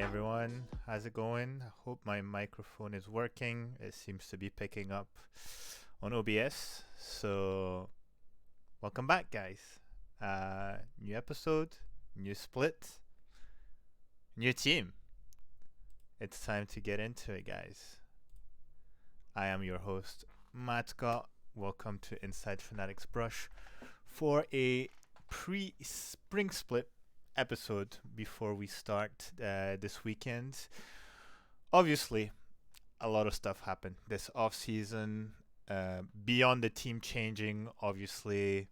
everyone. How's it going? I hope my microphone is working. It seems to be picking up on OBS. So, welcome back, guys. New episode, new split, new team. It's time to get into it, guys. I am your host, Matt Scott. Welcome to Inside Fnatic's Brush for a pre spring split episode before we start this weekend. Obviously, a lot of stuff happened this off season. Beyond the team changing, obviously,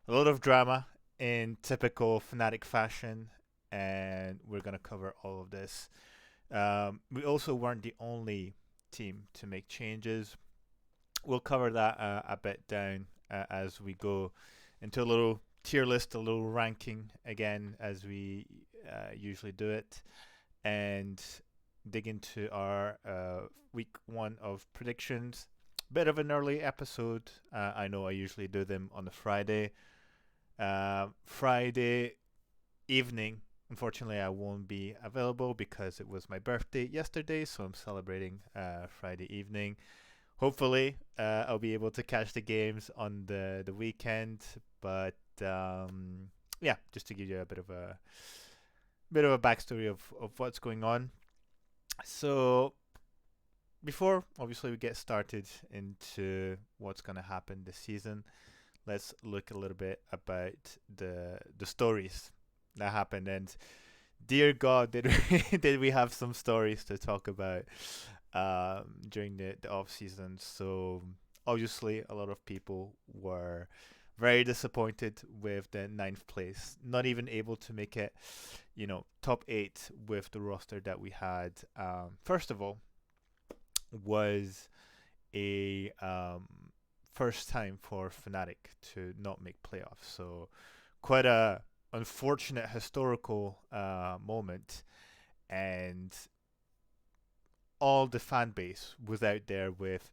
a lot of drama in typical Fnatic fashion, and we're gonna cover all of this. We also weren't the only team to make changes. We'll cover that a bit down as we go into a little tier list, a little ranking again, as we usually do it, and dig into our week one of predictions. Bit of an early episode. I know I usually do them on the Friday. Friday evening, unfortunately, I won't be available because it was my birthday yesterday, so I'm celebrating Friday evening. Hopefully, I'll be able to catch the games on the weekend. But yeah, just to give you a bit of a backstory of what's going on. So before obviously we get started into what's gonna happen this season, let's look a little bit about the stories that happened. And dear God, did did we have some stories to talk about during the off season? So obviously, a lot of people were very disappointed with the ninth place, not even able to make it, top eight with the roster that we had. First of all, was a first time for Fnatic to not make playoffs. So quite a unfortunate historical moment, and all the fan base was out there with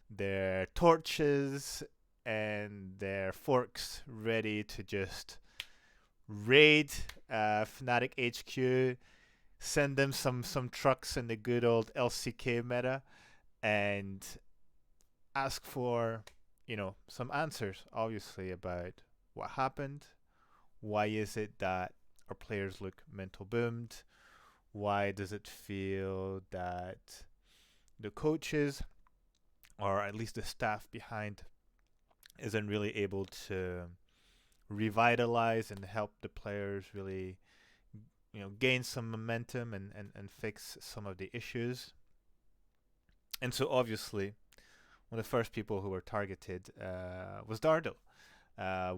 their torches and their forks ready to just raid Fnatic HQ, send them some trucks in the good old LCK meta, and ask for some answers, obviously, about what happened. Why is it that our players look mental boomed? Why does it feel that the coaches, or at least the staff behind, isn't really able to revitalize and help the players really gain some momentum and fix some of the issues? And so obviously one of the first people who were targeted was Dardo,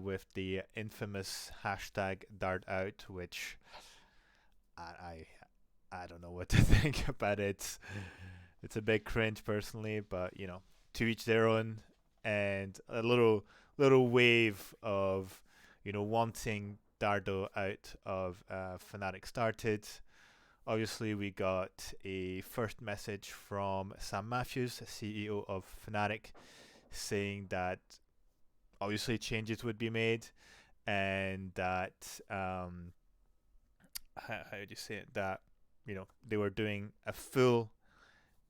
with the infamous hashtag Dart out, which I I don't know what to think about it. It's a big cringe personally, but to each their own. And a little wave of wanting Dardo out of Fnatic started. Obviously, we got a first message from Sam Matthews, CEO of Fnatic, saying that obviously changes would be made, and that how do you say it? That they were doing a full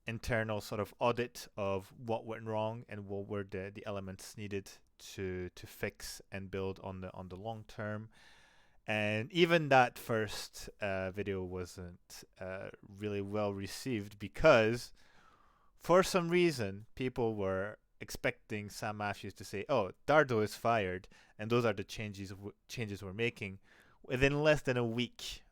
internal sort of audit of what went wrong and what were the elements needed to fix and build on the long term. And even that first video wasn't really well received because for some reason people were expecting Sam Matthews to say, "Oh, Dardo is fired," and those are the changes we're making within less than a week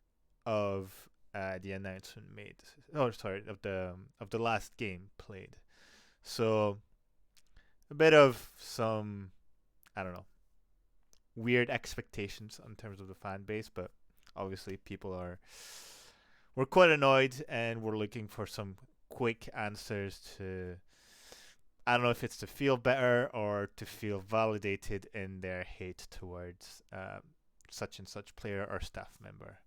of the announcement made. Oh, sorry, of the last game played. So a bit of some, I don't know, weird expectations in terms of the fan base, but obviously people were quite annoyed and were looking for some quick answers to, I don't know if it's to feel better or to feel validated in their hate towards such and such player or staff member.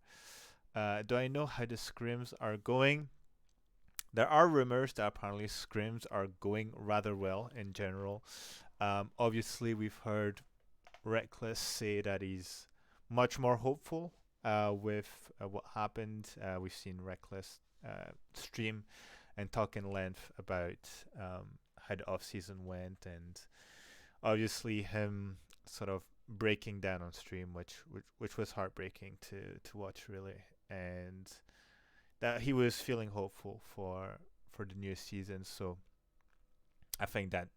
Do I know how the scrims are going? There are rumors that apparently scrims are going rather well in general. Obviously, we've heard Reckless say that he's much more hopeful with what happened. We've seen Reckless stream and talk in length about how the off season went, and obviously him sort of breaking down on stream, which was heartbreaking to watch really, and that he was feeling hopeful for the new season. So I think that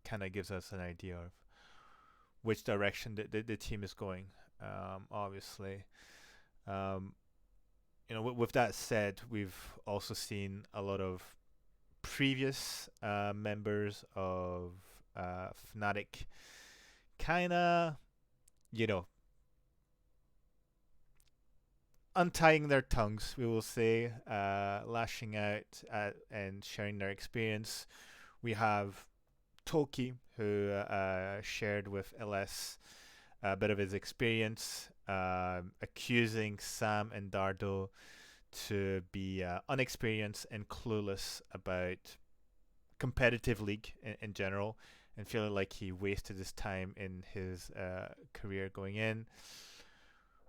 kind of gives us an idea of which direction the team is going. Obviously, um, with that said, we've also seen a lot of previous members of Fnatic kind of, you know, untying their tongues, we will say, lashing out and sharing their experience. We have Toki, who shared with LS a bit of his experience, accusing Sam and Dardo to be unexperienced and clueless about competitive league in general, and feeling like he wasted his time in his career going in.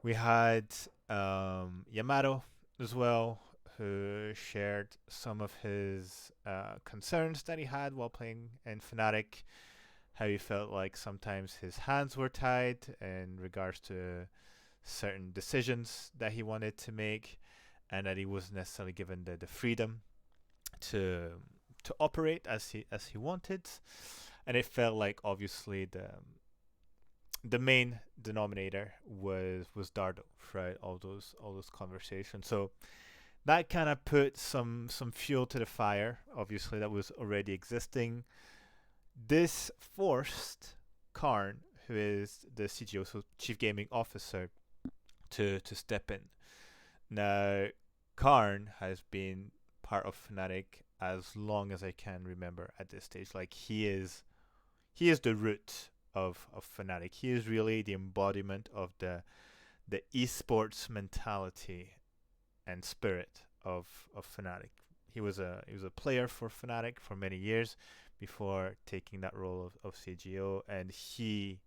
We had Yamato as well, who shared some of his concerns that he had while playing in Fnatic, how he felt like sometimes his hands were tied in regards to certain decisions that he wanted to make, and that he wasn't necessarily given the freedom to operate as he wanted. And it felt like obviously the main denominator was Dardo throughout all those conversations. So that kind of put some fuel to the fire, obviously, that was already existing. This forced Karn, who is the CGO, so Chief Gaming Officer, to step in. Now, Karn has been part of Fnatic as long as I can remember at this stage. Like he is the root of Fnatic. He is really the embodiment of the esports mentality and spirit of Fnatic. He was a player for Fnatic for many years before taking that role of CGO, and he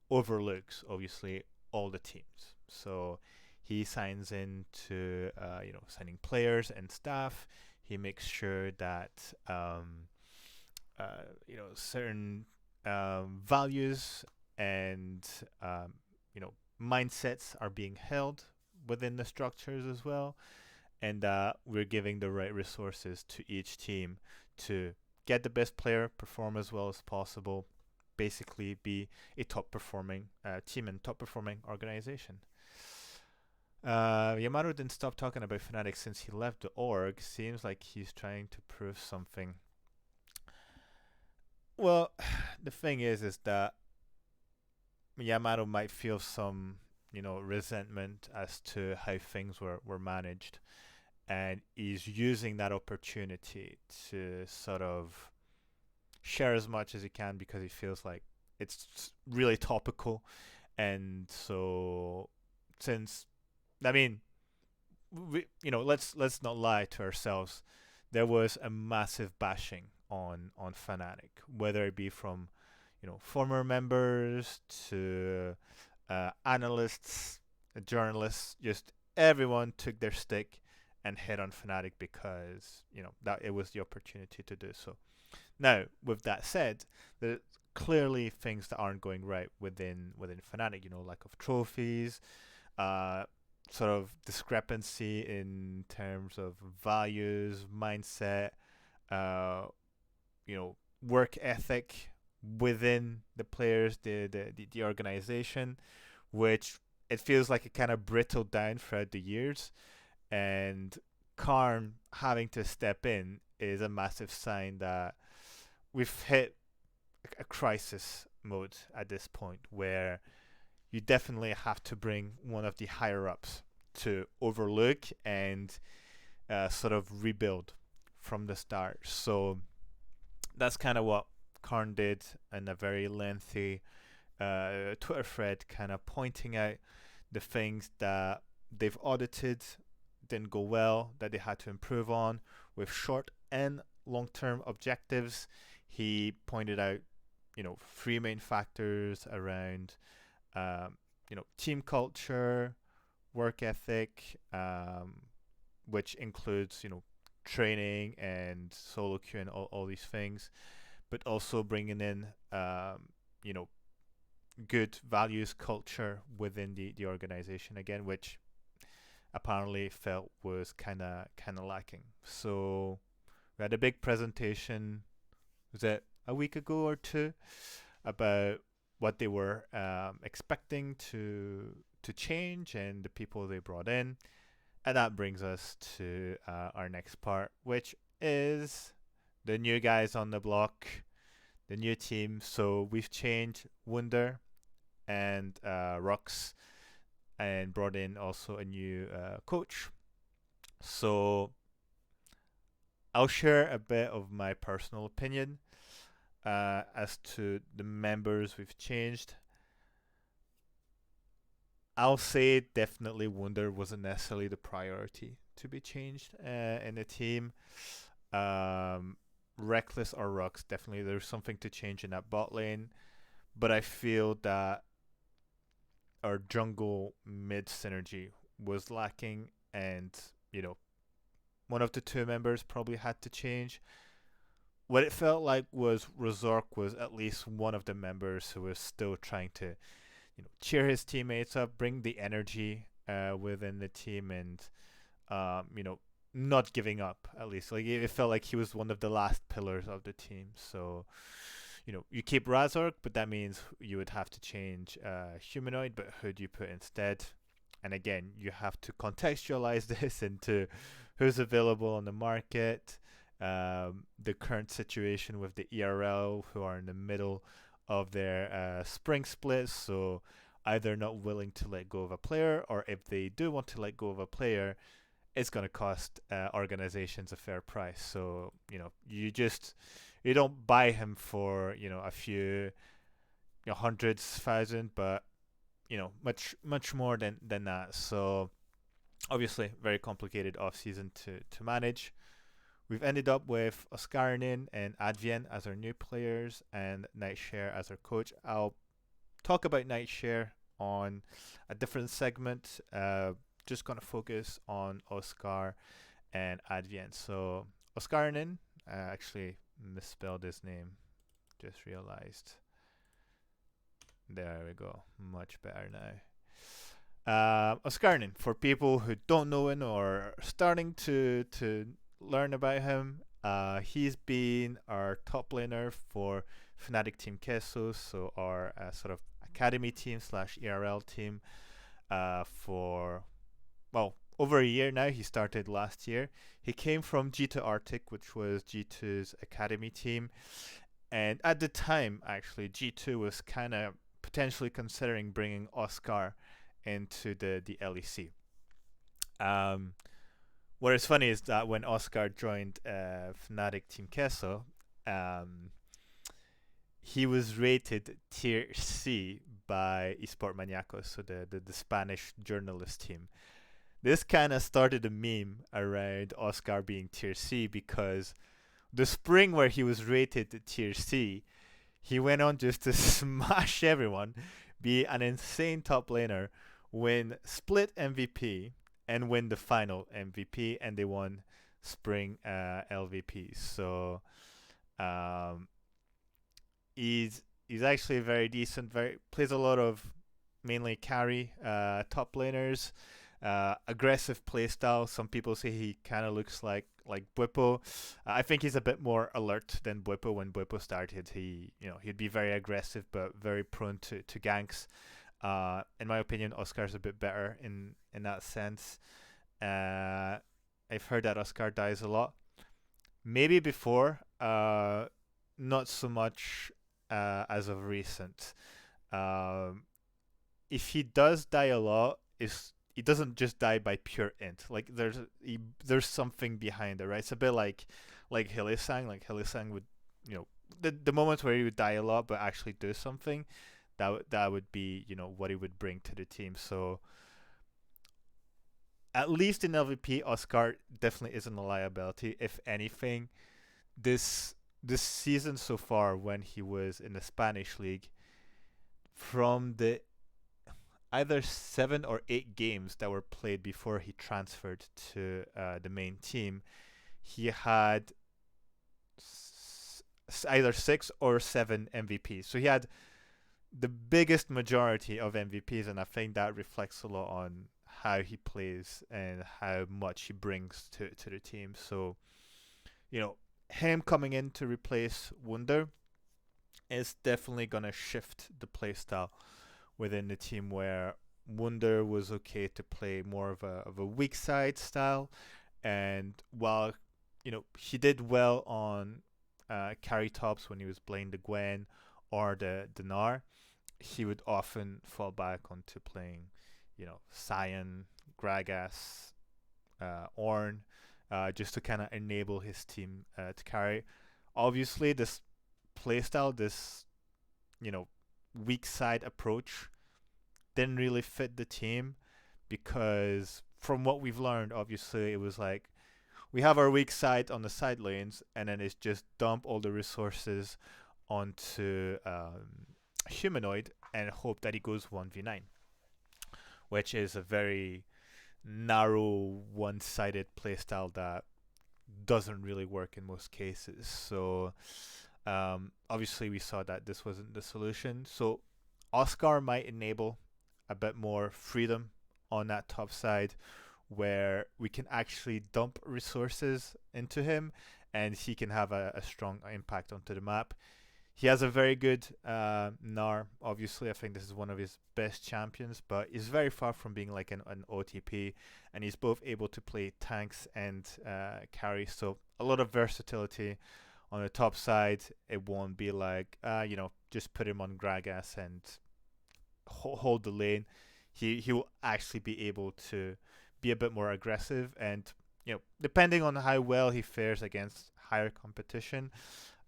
overlooks obviously all the teams. So he signs into signing players and staff. He makes sure that certain values and mindsets are being held within the structures as well, and we're giving the right resources to each team to get the best player, perform as well as possible, basically be a top performing team and top performing organization. Yamato didn't stop talking about Fnatic since he left the org. Seems like he's trying to prove something. Well, the thing is that Yamato might feel some, resentment as to how things were managed, and he's using that opportunity to sort of share as much as he can because he feels like it's really topical. And so, since let's not lie to ourselves, there was a massive bashing on Fnatic, whether it be from former members to analysts, journalists, just everyone took their stick and hit on Fnatic because that it was the opportunity to do so. Now, with that said, there's clearly things that aren't going right within Fnatic. Lack of trophies, sort of discrepancy in terms of values, mindset, work ethic within the players, the organization, which it feels like it kind of brittled down throughout the years, and Karn having to step in is a massive sign that we've hit a crisis mode at this point, where you definitely have to bring one of the higher ups to overlook and sort of rebuild from the start. So that's kind of what Karn did in a very lengthy Twitter thread, kind of pointing out the things that they've audited, didn't go well, that they had to improve on with short and long-term objectives. He pointed out, three main factors around, team culture, work ethic, which includes training and solo queue and all these things, but also bringing in you know good values culture within the organization again, which apparently felt was kind of lacking. So we had a big presentation. Was it a week ago or two about what they were expecting to change and the people they brought in, and that brings us to our next part, which is the new guys on the block, the new team. So we've changed Wunder and Rux, and brought in also a new coach. So I'll share a bit of my personal opinion as to the members we've changed. I'll say definitely Wunder wasn't necessarily the priority to be changed in the team. Um, Reckless or Rux, definitely there's something to change in that bot lane, but I feel that our jungle mid synergy was lacking, and one of the two members probably had to change. What it felt like was Razork was at least one of the members who was still trying to cheer his teammates up, bring the energy within the team, and not giving up. At least, like it felt like he was one of the last pillars of the team. So, you keep Razork, but that means you would have to change Humanoid. But who do you put instead? And again, you have to contextualize this into who's available on the market, the current situation with the ERL, who are in the middle of their spring splits, so either not willing to let go of a player, or if they do want to let go of a player, it's going to cost organizations a fair price. So you don't buy him for a few hundreds thousand, but much more than that. So obviously very complicated off season to manage. We've ended up with Oskarinin and Advien as our new players and Nightshare as our coach. I'll talk about Nightshare on a different segment. Just going to focus on Oscar and Advien. So Oskarinin, I actually misspelled his name. Just realized. There we go. Much better now. Oskarinin, for people who don't know him or starting to learn about him, he's been our top laner for Fnatic Team Queso, so our sort of academy team / ERL team for, well, over a year now. He started last year. He came from G2 Arctic, which was G2's academy team, and at the time, actually, G2 was kind of potentially considering bringing Oscar into the LEC. What is funny is that when Oscar joined Fnatic Team Queso, he was rated Tier C by Esport Maniacos, so the Spanish journalist team. This kind of started a meme around Oscar being Tier C, because the spring where he was rated Tier C, he went on just to smash everyone, be an insane top laner, win split MVP, and win the final MVP, and they won spring LVP. So he's actually very decent. Plays a lot of mainly carry top laners. Aggressive playstyle. Some people say he kind of looks like Bwipo. I think he's a bit more alert than Bwipo. When Bwipo started, he'd be very aggressive but very prone to ganks. In my opinion, Oscar's a bit better in that sense. I've heard that Oscar dies a lot. Maybe before, not so much as of recent. If he does die a lot, he doesn't just die by pure int. Like there's something behind it, right? It's a bit like Hylissang. Like Hylissang would, the moments where he would die a lot but actually do something, that would be what he would bring to the team. So at least in LVP, Oscar definitely isn't a liability. If anything, this season so far, when he was in the Spanish league, from the either 7 or 8 games that were played before he transferred to the main team, he had either 6 or 7 MVPs. So he had the biggest majority of MVPs, and I think that reflects a lot on how he plays and how much he brings to the team. So, you know, him coming in to replace Wunder is definitely going to shift the playstyle within the team, where Wunder was okay to play more of a weak side style. And while, he did well on carry tops when he was playing the Gwen or the Gnar, he would often fall back onto playing, Sion, Gragas, Ornn, just to kind of enable his team to carry. Obviously, this playstyle, this, you know, weak side approach didn't really fit the team, because from what we've learned, obviously, it was like we have our weak side on the side lanes, and then it's just dump all the resources onto Humanoid and hope that he goes 1v9, which is a very narrow, one-sided playstyle that doesn't really work in most cases. So obviously we saw that this wasn't the solution. So Oscar might enable a bit more freedom on that top side, where we can actually dump resources into him and he can have a strong impact onto the map. He has a very good Gnar. Obviously, I think this is one of his best champions, but he's very far from being like an OTP, and he's both able to play tanks and carry. So a lot of versatility on the top side. It won't be like just put him on Gragas and hold the lane. He will actually be able to be a bit more aggressive, and depending on how well he fares against higher competition,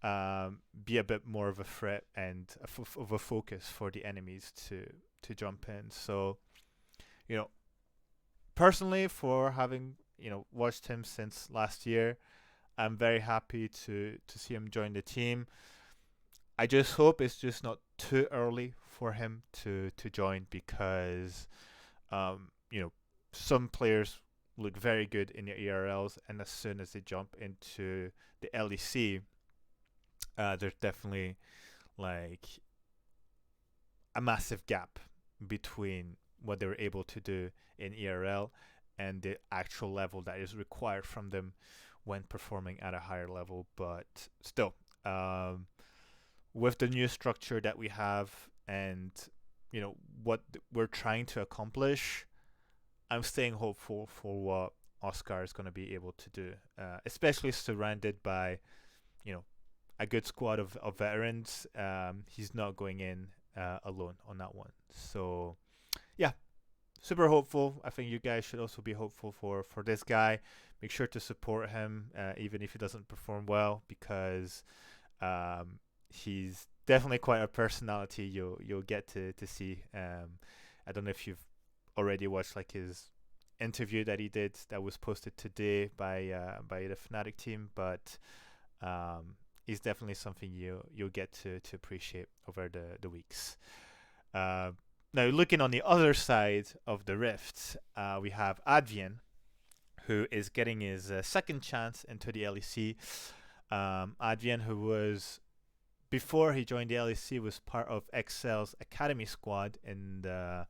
be a bit more of a threat and of a focus for the enemies to jump in. So, personally, for having watched him since last year, I'm very happy to see him join the team. I just hope it's just not too early for him to join, because some players look very good in the ERLs, and as soon as they jump into the LEC, there's definitely like a massive gap between what they were able to do in ERL and the actual level that is required from them when performing at a higher level. But still, with the new structure that we have, and what we're trying to accomplish, I'm staying hopeful for what Oscar is going to be able to do, especially surrounded by a good squad of veterans. He's not going in alone on that one. So, yeah, super hopeful. I think you guys should also be hopeful for this guy. Make sure to support him, even if he doesn't perform well, because he's definitely quite a personality you'll get to see. I don't know if you've already watched like his interview that he did that was posted today by the Fnatic team, but is definitely something you'll get to appreciate over the weeks. Now, looking on the other side of the rift, we have Advian, who is getting his second chance into the LEC. Advian, who was, before he joined the LEC, was part of Excel's academy squad in the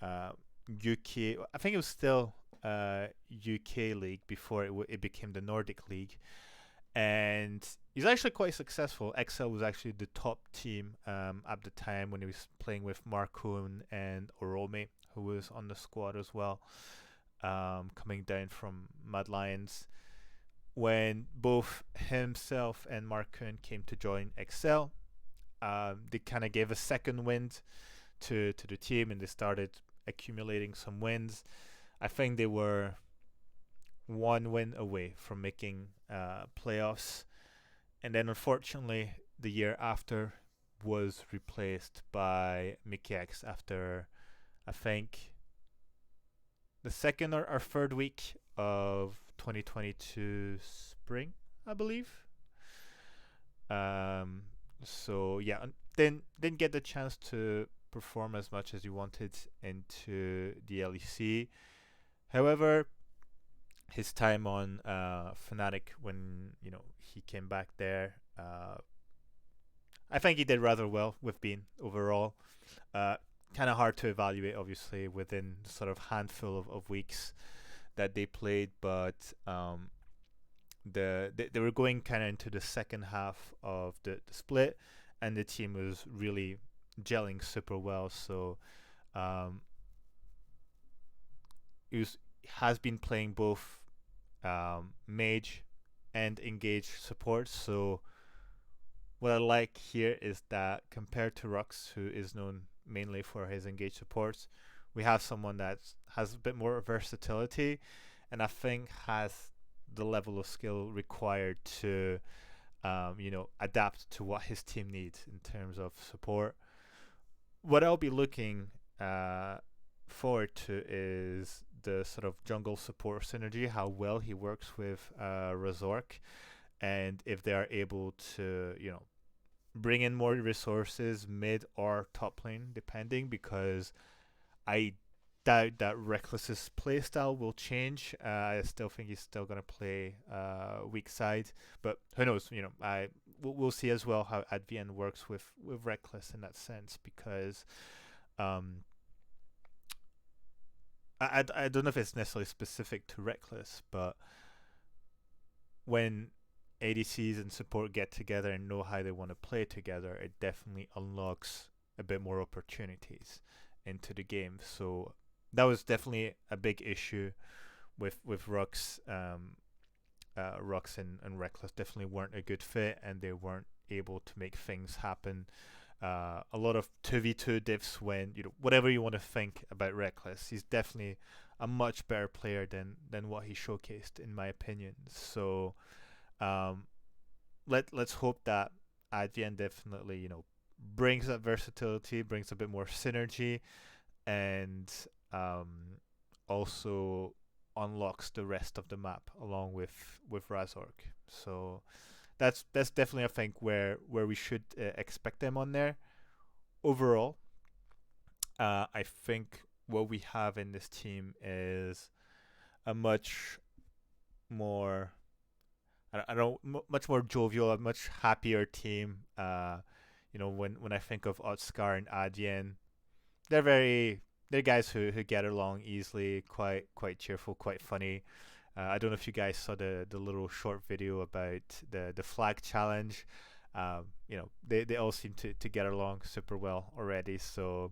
UK. I think it was still UK league before it became the Nordic League. And he's actually quite successful. Excel was actually the top team at the time when he was playing with Markoon and Orome, who was on the squad as well, coming down from Mad Lions. When both himself and Markoon came to join Excel, they kind of gave a second wind to the team, and they started accumulating some wins. I think they were one win away from making playoffs, and then unfortunately the year after was replaced by Mickey X after, I think, the second or third week of 2022 spring, I believe. So yeah, didn't get the chance to perform as much as he wanted into the LEC. However, his time on Fnatic when he came back there, I think he did rather well with Bean overall. Uh, kind of hard to evaluate, obviously, within sort of handful of weeks that they played, but they were going kind of into the second half of the split, and the team was really gelling super well. So um, has been playing both mage and engage support. So what I like here is that compared to Rux, who is known mainly for his engage supports, we have someone that has a bit more versatility, and I think has the level of skill required to adapt to what his team needs in terms of support. What I'll be looking forward to is the sort of jungle support synergy, how well he works with Razork, and if they are able to, bring in more resources mid or top lane, depending, because I doubt that Reckless's playstyle will change. I still think he's still gonna play weak side, but who knows? We'll see as well how Advienne works with Reckless in that sense, because I don't know if it's necessarily specific to Reckless, but when ADCs and support get together and know how they want to play together, it definitely unlocks a bit more opportunities into the game. So that was definitely a big issue with Rux. Rux and Reckless definitely weren't a good fit, and they weren't able to make things happen. A lot of 2v2 diffs when, whatever you want to think about Reckless, he's definitely a much better player than what he showcased, in my opinion. So let's hope that Advienne definitely, brings that versatility, brings a bit more synergy, and also unlocks the rest of the map along with Razork. So that's definitely, I think, where we should expect them on there. Overall, I think what we have in this team is a much more much more jovial, a much happier team. When I think of Otskar and Adyen, they're guys who get along easily, quite cheerful, quite funny. I don't know if you guys saw the little short video about the flag challenge. They all seem to get along super well already. So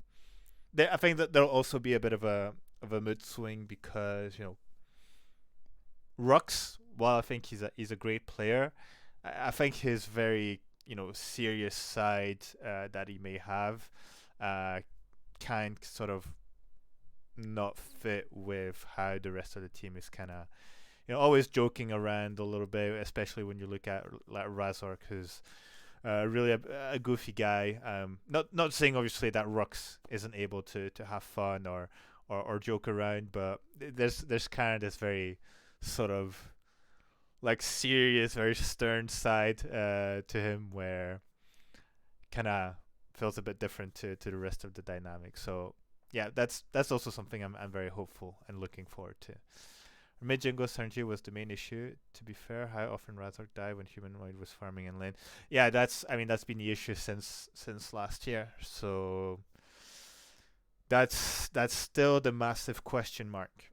I think that there'll also be a bit of a mood swing, because Rux, while I think he's a great player, I think his very serious side that he may have can sort of not fit with how the rest of the team is kind of always joking around a little bit, especially when you look at like Razork, who's really a goofy guy. Not saying obviously that Rux isn't able to have fun or joke around, but there's kind of this very sort of like serious, very stern side to him, where kind of feels a bit different to the rest of the dynamic. So yeah, that's also something I'm very hopeful and looking forward to. Mid jungle synergy was the main issue. To be fair, how often Razork died when Humanoid was farming in lane? Yeah, that's been the issue since last year. So that's still the massive question mark,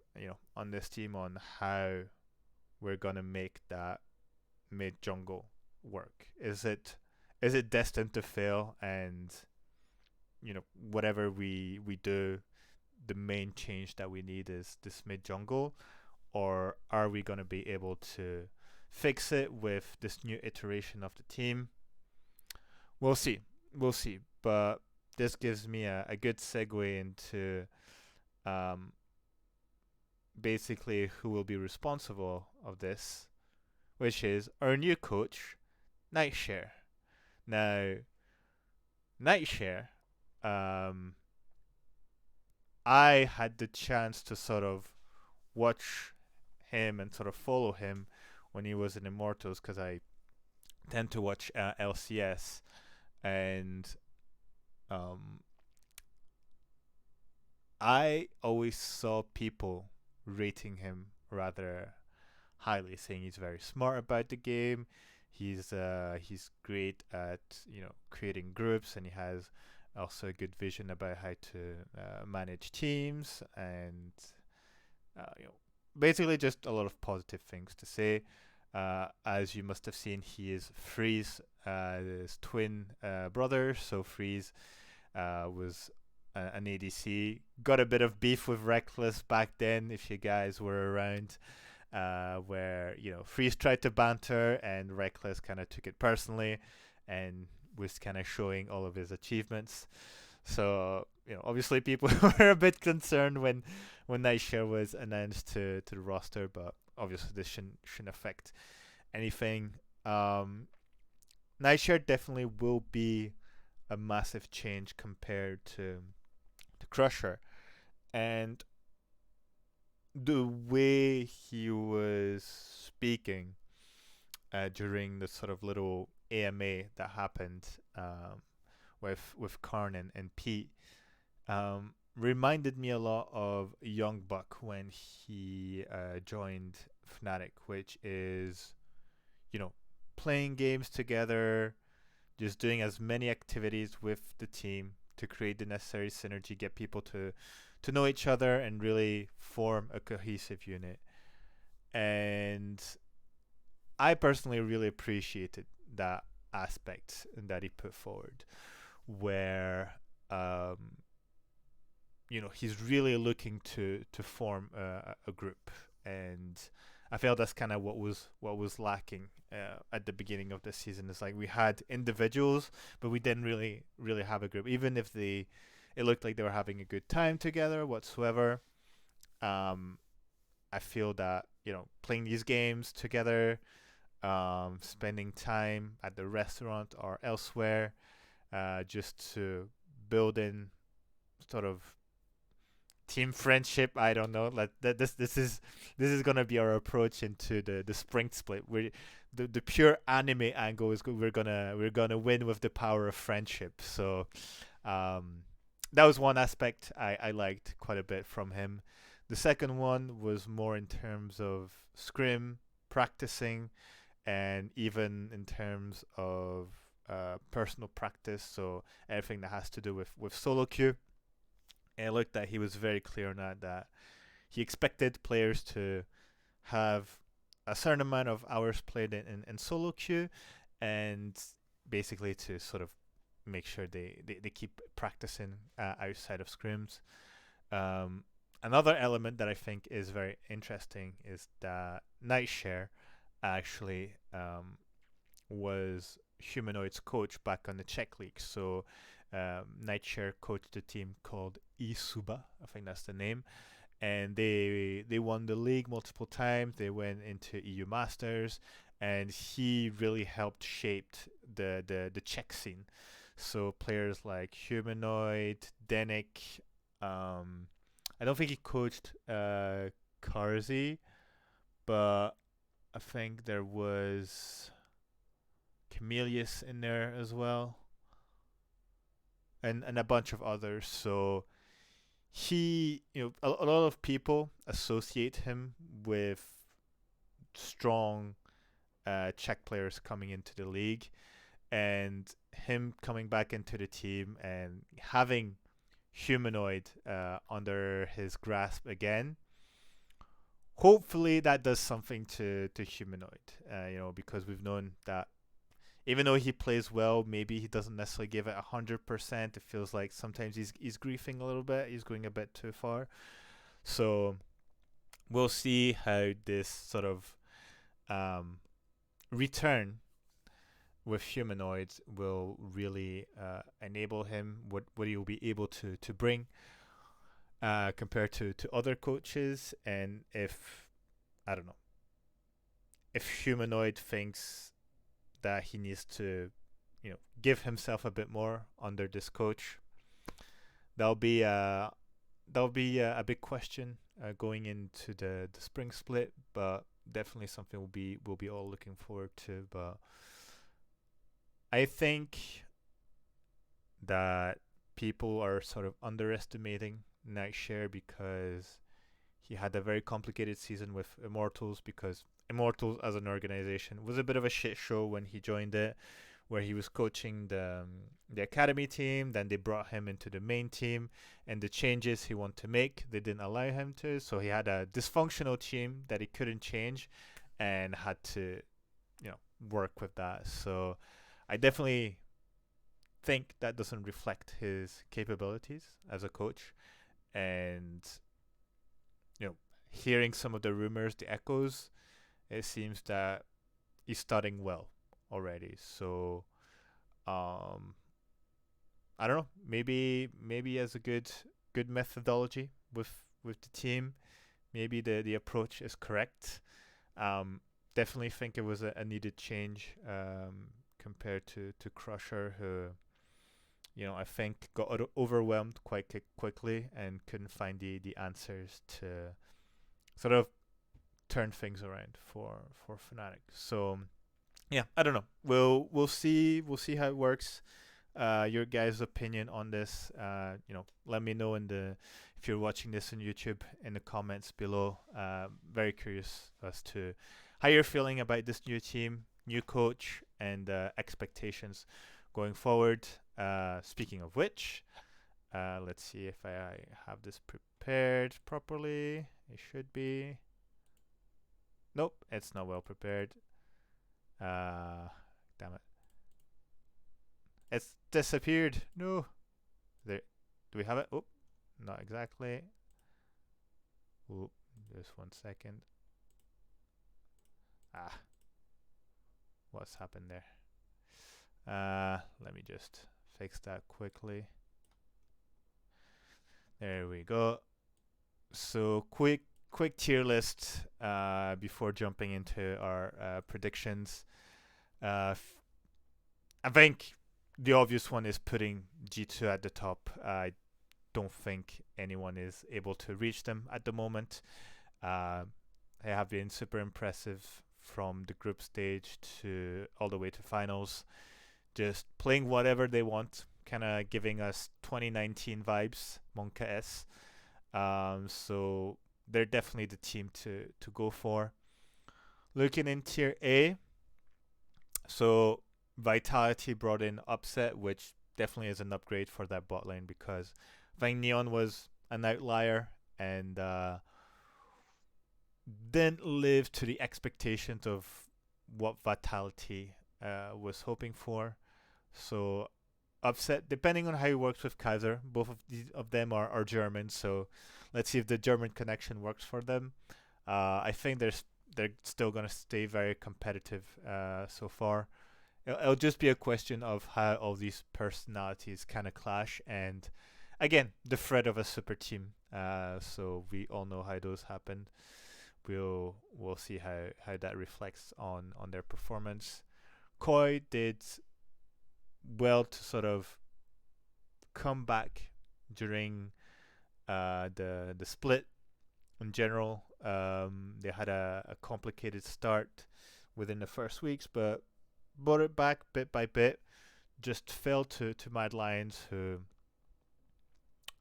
on this team, on how we're gonna make that mid jungle work. Is it destined to fail, and whatever we do, the main change that we need is this mid jungle, or are we going to be able to fix it with this new iteration of the team? We'll see. But this gives me a good segue into basically who will be responsible of this, which is our new coach, Nightshare. Now, Nightshare, I had the chance to sort of watch him and sort of follow him when he was in Immortals, because I tend to watch LCS, and I always saw people rating him rather highly, saying he's very smart about the game. He's great at creating groups, and he has also a good vision about how to manage teams, and basically just a lot of positive things to say. As you must have seen, he is Freeze, his twin brother. So Freeze was an ADC. Got a bit of beef with Reckless back then, if you guys were around, where Freeze tried to banter and Reckless kind of took it personally, and was kind of showing all of his achievements. So obviously people were a bit concerned when Nightshare was announced to the roster, but obviously this shouldn't affect anything. Nightshare definitely will be a massive change compared to Crusher, and the way he was speaking during the sort of little AMA that happened with Karn and Pete reminded me a lot of Young Buck when he joined Fnatic, which is you know playing games together, just doing as many activities with the team to create the necessary synergy, get people to know each other and really form a cohesive unit. And I personally really appreciated that aspect that he put forward, where he's really looking to form a group, and I felt that's kind of what was lacking at the beginning of the season. It's like we had individuals, but we didn't really have a group, even if it looked like they were having a good time together whatsoever. um I feel that playing these games together, spending time at the restaurant or elsewhere, just to build in sort of team friendship. I don't know. Like that. This is gonna be our approach into the spring split. The pure anime angle is we're gonna win with the power of friendship. So, um, that was one aspect I liked quite a bit from him. The second one was more in terms of scrim practicing, and even in terms of personal practice. So everything that has to do with solo queue. And it looked that he was very clear on that he expected players to have a certain amount of hours played in solo queue, and basically to sort of make sure they keep practicing outside of scrims. Um, Another element that I think is very interesting is that Nightshare actually was Humanoid's coach back on the Czech League. So Nightshare coached a team called Isuba, I think that's the name, and they won the league multiple times. They went into EU Masters, and he really helped shape the Czech scene. So players like Humanoid, Denik. I don't think he coached Karzi, but I think there was Camelius in there as well, and a bunch of others. So he, a lot of people associate him with strong Czech players coming into the league, and him coming back into the team and having Humanoid under his grasp again. Hopefully that does something to Humanoid, because we've known that even though he plays well, maybe he doesn't necessarily give it 100%. It feels like sometimes he's griefing a little bit. He's going a bit too far. So we'll see how this sort of return with Humanoids will really enable him, what he will be able to bring compared to other coaches. And if, I don't know, if Humanoid thinks that he needs to give himself a bit more under this coach, that'll be a big question going into the spring split, but definitely something we'll be all looking forward to. But I think that people are sort of underestimating Nightshare because he had a very complicated season with Immortals, because Immortals as an organization was a bit of a shit show when he joined it, where he was coaching the academy team. Then they brought him into the main team, and the changes he wanted to make, they didn't allow him to. So he had a dysfunctional team that he couldn't change, and had to, work with that. So I definitely think that doesn't reflect his capabilities as a coach. And hearing some of the rumors, the echoes, it seems that he's starting well already. So um, I don't know. Maybe he has a good methodology with the team. Maybe the approach is correct. Um, Definitely think it was a needed change, compared to Crusher, who I think got overwhelmed quite quickly and couldn't find the answers to sort of turn things around for Fnatic. So yeah, I don't know. We'll see how it works. Your guys' opinion on this. Let me know if you're watching this on YouTube, in the comments below. Very curious as to how you're feeling about this new team, new coach, and expectations going forward. Speaking of which, let's see if I have this prepared properly. It should be. Nope, it's not well prepared. Damn it. It's disappeared. No. There. Do we have it? Oh, not exactly. Oh, just 1 second. What's happened there? Let me just fix that quickly. There we go. So quick tier list before jumping into our predictions. I think the obvious one is putting G2 at the top. I don't think anyone is able to reach them at the moment. They have been super impressive from the group stage to all the way to finals. Just playing whatever they want, kind of giving us 2019 vibes, Monka S. So they're definitely the team to go for. Looking in tier A, so Vitality brought in Upset, which definitely is an upgrade for that bot lane, because I think Neon was an outlier and didn't live to the expectations of what Vitality was hoping for. So Upset, depending on how he works with Kaiser, both of them are German, so let's see if the German connection works for them. I think they're still gonna stay very competitive so far. It'll just be a question of how all these personalities kind of clash, and again, the threat of a super team. So we all know how those happen. We'll see how that reflects on their performance. Koi did well to sort of come back during the split. In general, they had a complicated start within the first weeks, but brought it back bit by bit. Just fell to Mad Lions, who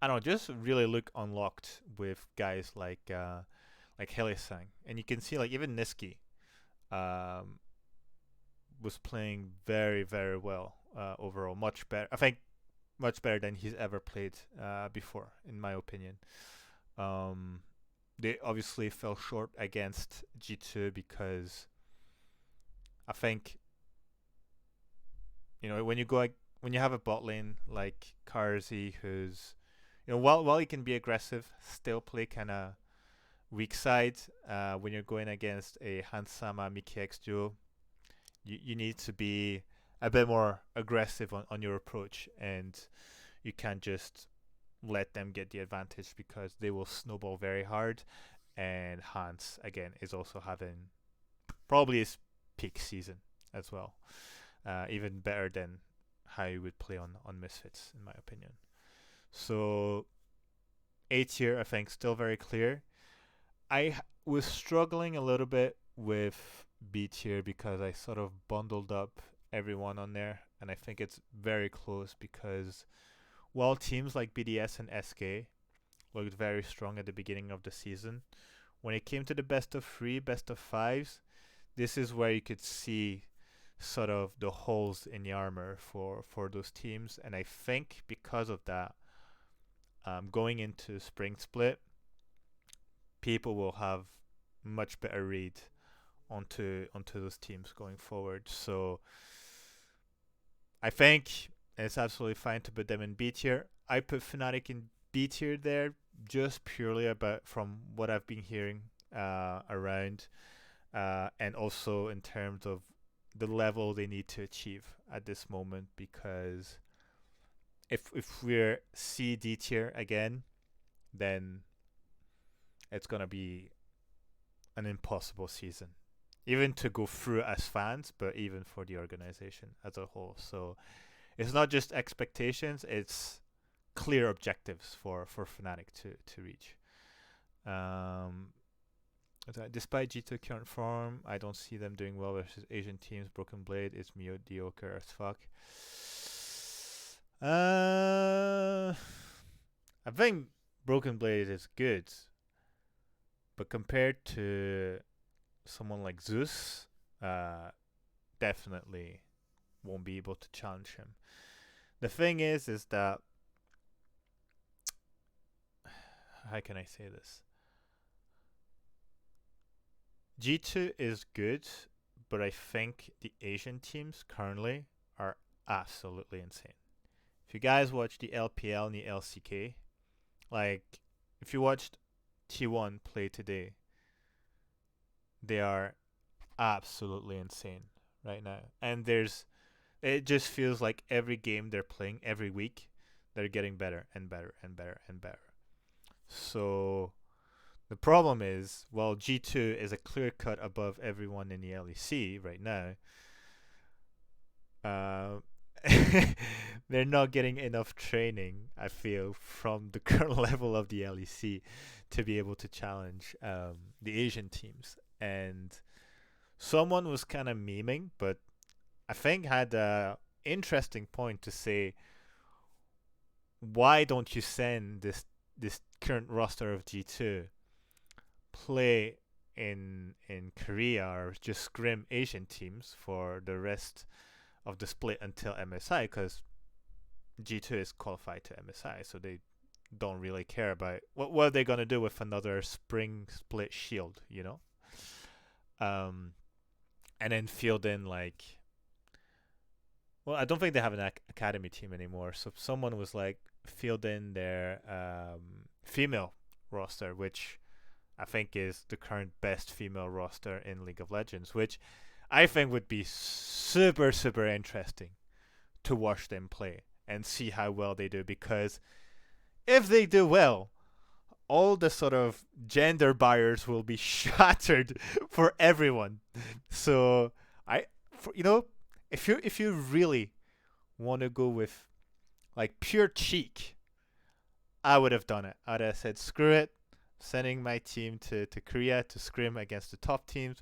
I don't know, just really look unlocked with guys like Helisang, and you can see like even Niski um, was playing very very well overall, much better. I think much better than he's ever played before, in my opinion. They obviously fell short against G2 because I think when you have a bot lane like Karzi, who's while he can be aggressive, still play kind of weak side. When you're going against a Hansama Mickey X duo, you need to be a bit more aggressive on your approach, and you can't just let them get the advantage because they will snowball very hard. And Hans again is also having probably his peak season as well, even better than how you would play on Misfits, in my opinion. So A tier, I think, still very clear. I was struggling a little bit with B tier because I sort of bundled up everyone on there, and I think it's very close because while teams like BDS and SK looked very strong at the beginning of the season. When it came to the best of three, best of fives, this is where you could see sort of the holes in the armor for those teams. And I think because of that, going into spring split, people will have much better read onto those teams going forward. So I think it's absolutely fine to put them in B tier. I put Fnatic in B tier there just purely about from what I've been hearing around, and also in terms of the level they need to achieve at this moment. Because if we're C D tier again, then it's gonna be an impossible season, even to go through as fans, but even for the organization as a whole. So it's not just expectations; it's clear objectives for Fnatic to reach. Um, Despite G2 current form, I don't see them doing well versus Asian teams. Broken Blade is mediocre as fuck. I think Broken Blade is good, but compared to someone like Zeus, definitely won't be able to challenge him. The thing is that, how can I say this? G2 is good, but I think the Asian teams currently are absolutely insane. If you guys watch the LPL and the LCK, like if you watched T1 play today, they are absolutely insane right now. And it just feels like every game they're playing every week, they're getting better and better and better and better. So the problem is, while G2 is a clear cut above everyone in the LEC right now, they're not getting enough training, I feel, from the current level of the LEC to be able to challenge the Asian teams. And someone was kind of memeing, but I think had a interesting point to say, why don't you send this current roster of G2 play in Korea or just scrim Asian teams for the rest of the split until MSI, because G2 is qualified to MSI, so they don't really care about what are they gonna do with another spring split shield, you know? And then field in like, well, I don't think they have an academy team anymore. So someone was like field in their female roster, which I think is the current best female roster in League of Legends, which I think would be super, super interesting to watch them play and see how well they do. Because if they do well, all the sort of gender barriers will be shattered for everyone. So if you really want to go with like pure cheek, I would have done it. I'd have said screw it, sending my team to Korea to scrim against the top teams.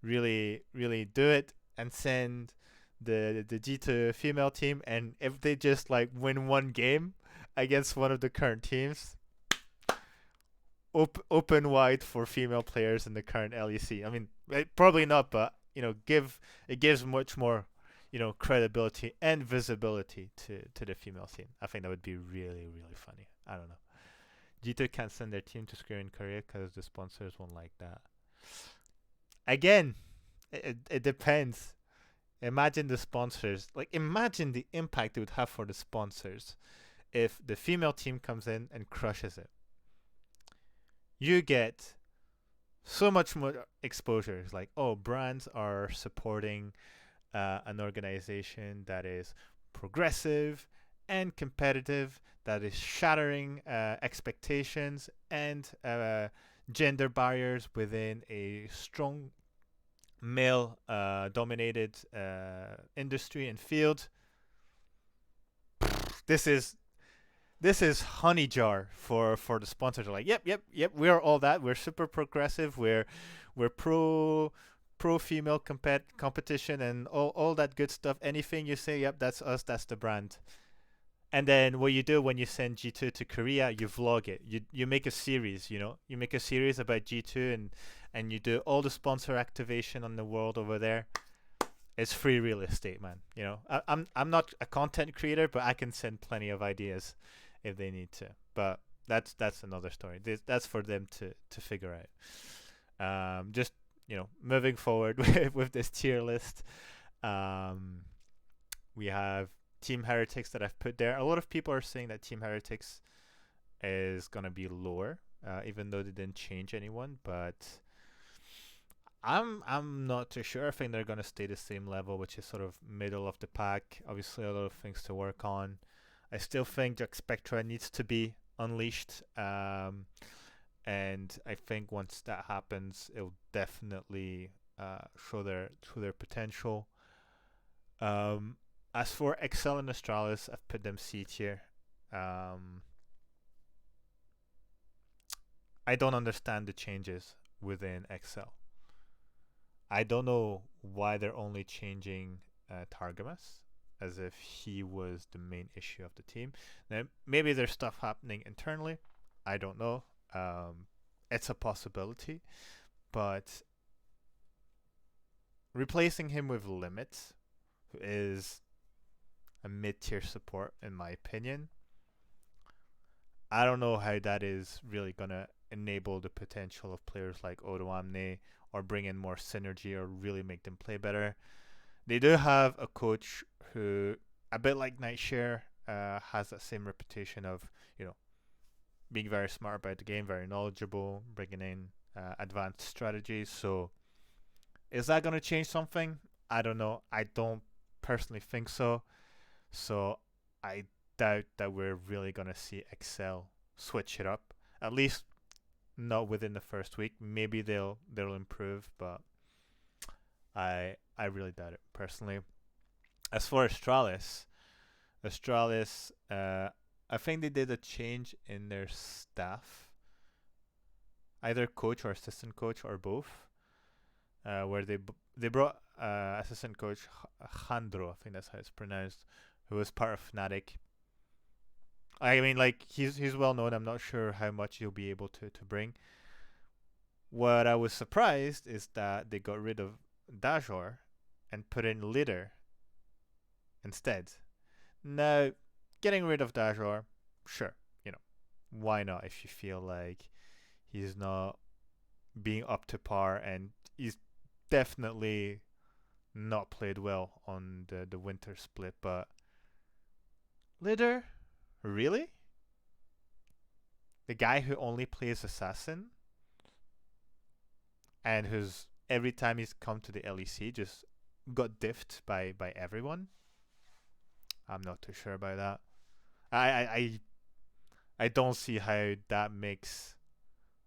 Really, really do it, and send the G2 female team. And if they just like win one game against one of the current teams, open wide for female players in the current LEC. I mean, probably not, but it gives much more, credibility and visibility to the female team. I think that would be really, really funny. I don't know. G2 can't send their team to scrim in Korea because the sponsors won't like that. Again, it depends. Imagine the sponsors. Like, imagine the impact it would have for the sponsors if the female team comes in and crushes it. You get so much more exposure. It's like, oh, brands are supporting an organization that is progressive and competitive, that is shattering expectations and gender barriers within a strong male dominated industry and field. This is honey jar for the sponsors. They're like, yep, we're all that. We're super progressive. We're pro female competition and all that good stuff. Anything you say, yep, that's us. That's the brand. And then what you do when you send G2 to Korea, you vlog it. You make a series, you make a series about G2 and you do all the sponsor activation on the world over there. It's free real estate, man. I'm not a content creator, but I can send plenty of ideas if they need to. But that's another story. That's for them to figure out. Just moving forward with this tier list. Um, we have Team Heretics that I've put there. A lot of people are saying that Team Heretics is gonna be lower, even though they didn't change anyone. But I'm not too sure. I think they're gonna stay the same level, which is sort of middle of the pack. Obviously, a lot of things to work on. I still think Jack Spectra needs to be unleashed, and I think once that happens, it'll definitely show their potential. As for Excel and Astralis, I've put them C tier. I don't understand the changes within Excel. I don't know why they're only changing Targamas, as if he was the main issue of the team. Now, maybe there's stuff happening internally. I don't know. It's a possibility, but replacing him with Limits, who is a mid-tier support in my opinion, I don't know how that is really gonna enable the potential of players like Odoamne or bring in more synergy or really make them play better. They do have a coach who, a bit like Nightshare, has that same reputation of being very smart about the game, very knowledgeable, bringing in advanced strategies. So is that going to change something? I don't know. I don't personally think so. So I doubt that we're really going to see Excel switch it up. At least not within the first week. Maybe they'll improve, but I really doubt it personally. As for Astralis, I think they did a change in their staff, either coach or assistant coach or both, where they brought assistant coach Jandro, I think that's how it's pronounced, who was part of Fnatic. I mean, like he's well known. I'm not sure how much he'll be able to bring. What I was surprised is that they got rid of Dajor and put in Litter instead. Now, getting rid of Dajor, sure, why not if you feel like he's not being up to par, and he's definitely not played well on the winter split. But Litter, really? The guy who only plays assassin and who's every time he's come to the LEC just got diffed by everyone. I'm not too sure about that. I don't see how that makes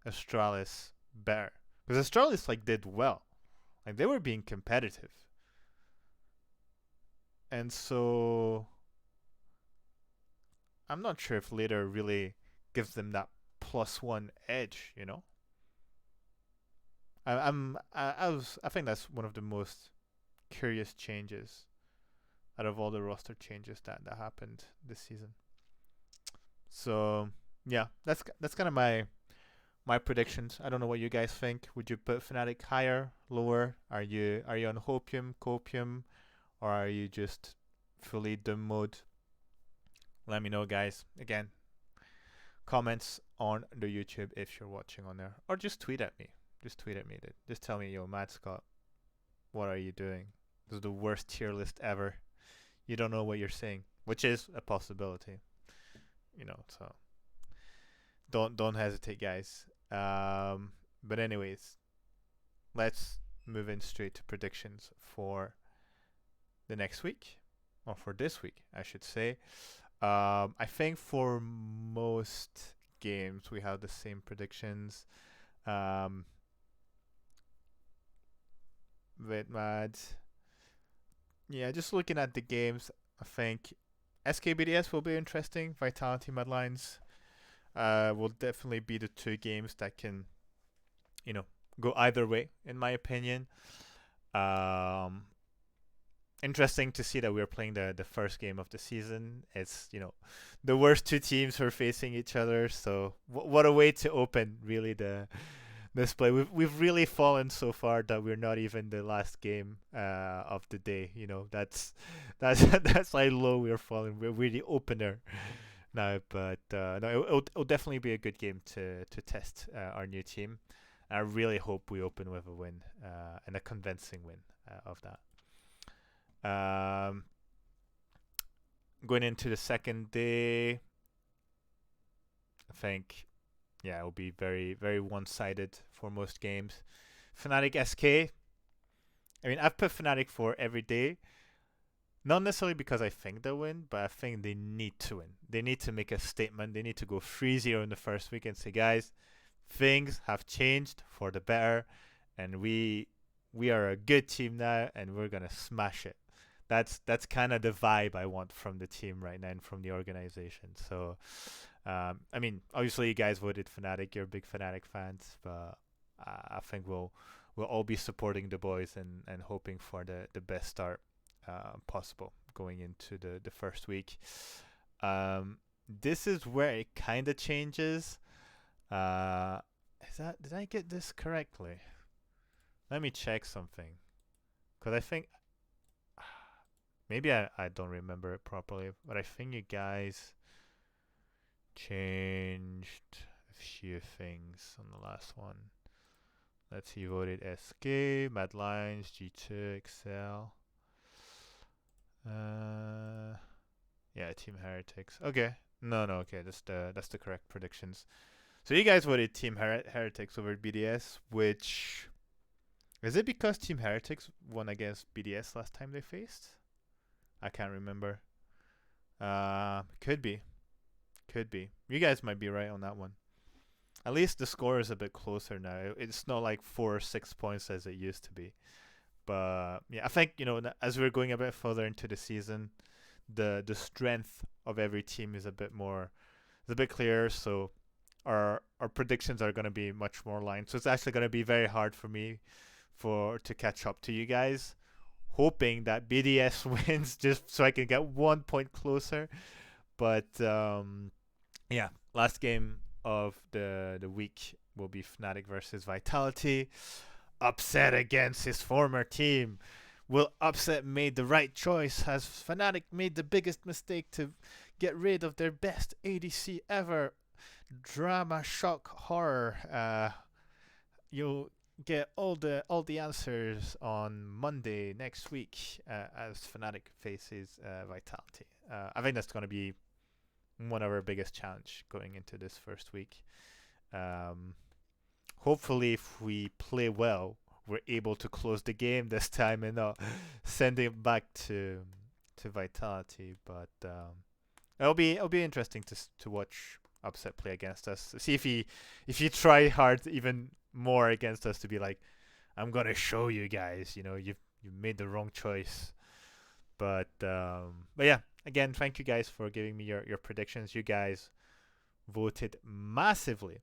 Astralis better, because Astralis did well, they were being competitive, and so I'm not sure if later really gives them that +1 edge. I think that's one of the most curious changes out of all the roster changes that happened this season. So yeah, that's kind of my predictions. I don't know what you guys think. Would you put Fnatic higher, lower? Are you on Hopium, Copium, or are you just fully Doom mode? Let me know, guys. Again, comments on the YouTube if you're watching on there, or just tweet at me. Just tweet at me. Just tell me, yo, Matt Scott, what are you doing? This is the worst tier list ever. You don't know what you're saying, which is a possibility. So don't hesitate, guys. But anyways, let's move in straight to predictions for the next week, or for this week, I should say. I think for most games we have the same predictions. Wait, mad. Yeah, just looking at the games, I think SKBDS will be interesting. Vitality Madlines will definitely be the two games that can, go either way, in my opinion. interesting to see that we're playing the first game of the season. It's the worst two teams who are facing each other. So what a way to open really this play. We've really fallen so far that we're not even the last game of the day. That's that's how low we're falling. We're really opener now, but no, it'll definitely be a good game to test our new team. I really hope we open with a win and a convincing win of that. Going into the second day, I think, yeah, it'll be very, very one-sided for most games. Fnatic SK. I mean, I've put Fnatic for every day. Not necessarily because I think they'll win, but I think they need to win. They need to make a statement. They need to go 3-0 in the first week and say, guys, things have changed for the better, and we are a good team now, and we're gonna smash it. That's kind of the vibe I want from the team right now and from the organization. So, I mean, obviously you guys voted Fnatic. You're big Fnatic fans, but I think we'll all be supporting the boys and hoping for the best start possible going into the first week. This is where it kind of changes. Did I get this correctly? Let me check something, because I think maybe I don't remember it properly, but I think you guys changed a few things on the last one. Let's see, you voted SK, Mad Lions, G2, Excel. Yeah, Team Heretics. Okay. No, okay, that's the correct predictions. So you guys voted Team Heretics over BDS, which is it because Team Heretics won against BDS last time they faced? I can't remember. Could be. You guys might be right on that one. At least the score is a bit closer now. It's not like 4 or 6 points as it used to be. But yeah, I think as we're going a bit further into the season, the strength of every team is a bit clearer. So our predictions are going to be much more aligned. So it's actually going to be very hard for me to catch up to you guys, hoping that BDS wins just so I can get 1 point closer. But yeah, last game of the week will be Fnatic versus Vitality. Upset against his former team. Will Upset made the right choice? Has Fnatic made the biggest mistake to get rid of their best ADC ever? Drama, shock, horror. You'll get all the answers on Monday next week as Fnatic faces Vitality. I think that's going to be one of our biggest challenge going into this first week. Hopefully, if we play well, we're able to close the game this time and not send it back to Vitality. But it'll be interesting to watch Upset play against us. See if he try hard even more against us to be like, I'm gonna show you guys. You made the wrong choice. But yeah, again, thank you guys for giving me your predictions. You guys voted massively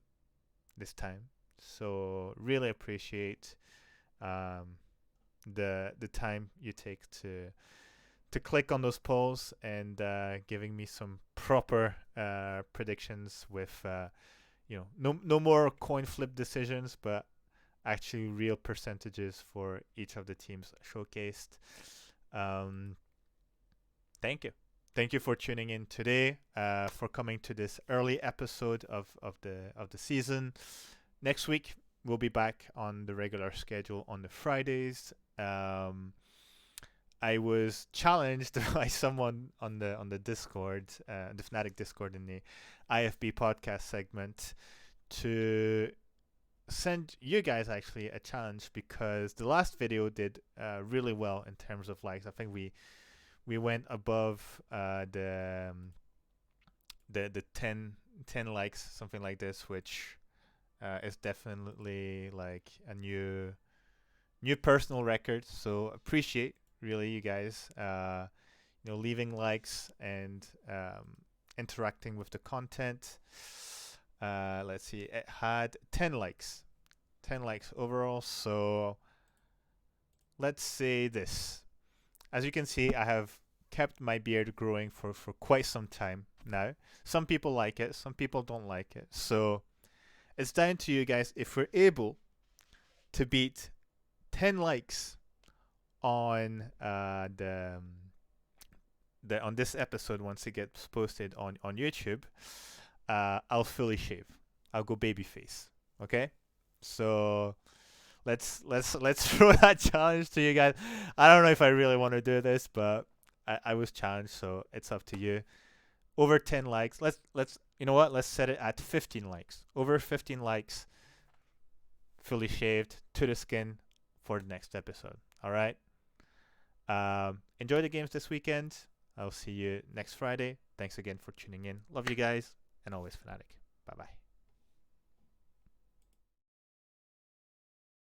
this time. So really appreciate the time you take to click on those polls and giving me some proper predictions with no more coin flip decisions, but actually real percentages for each of the teams showcased. Thank you for tuning in today, for coming to this early episode of the season. Next week, we'll be back on the regular schedule on the Fridays. I was challenged by someone on the Discord, the Fnatic Discord in the IFB podcast segment, to send you guys actually a challenge, because the last video did really well in terms of likes. I think we went above the 10 likes, something like this, which is definitely like a new personal record. So appreciate really you guys leaving likes and interacting with the content. Let's see, it had 10 likes overall. So let's say this: as you can see, I have kept my beard growing for quite some time now. Some people like it, some people don't like it. So it's down to you guys. If we're able to beat 10 likes on the on this episode once it gets posted on YouTube, I'll fully shave. I'll go babyface. Okay, so let's throw that challenge to you guys. I don't know if I really want to do this, but I was challenged, so it's up to you. Over 10 likes. Let's you know what? Let's set it at 15 likes. Over 15 likes, fully shaved to the skin for the next episode. All right. Enjoy the games this weekend. I'll see you next Friday. Thanks again for tuning in. Love you guys, and always Fnatic. Bye bye.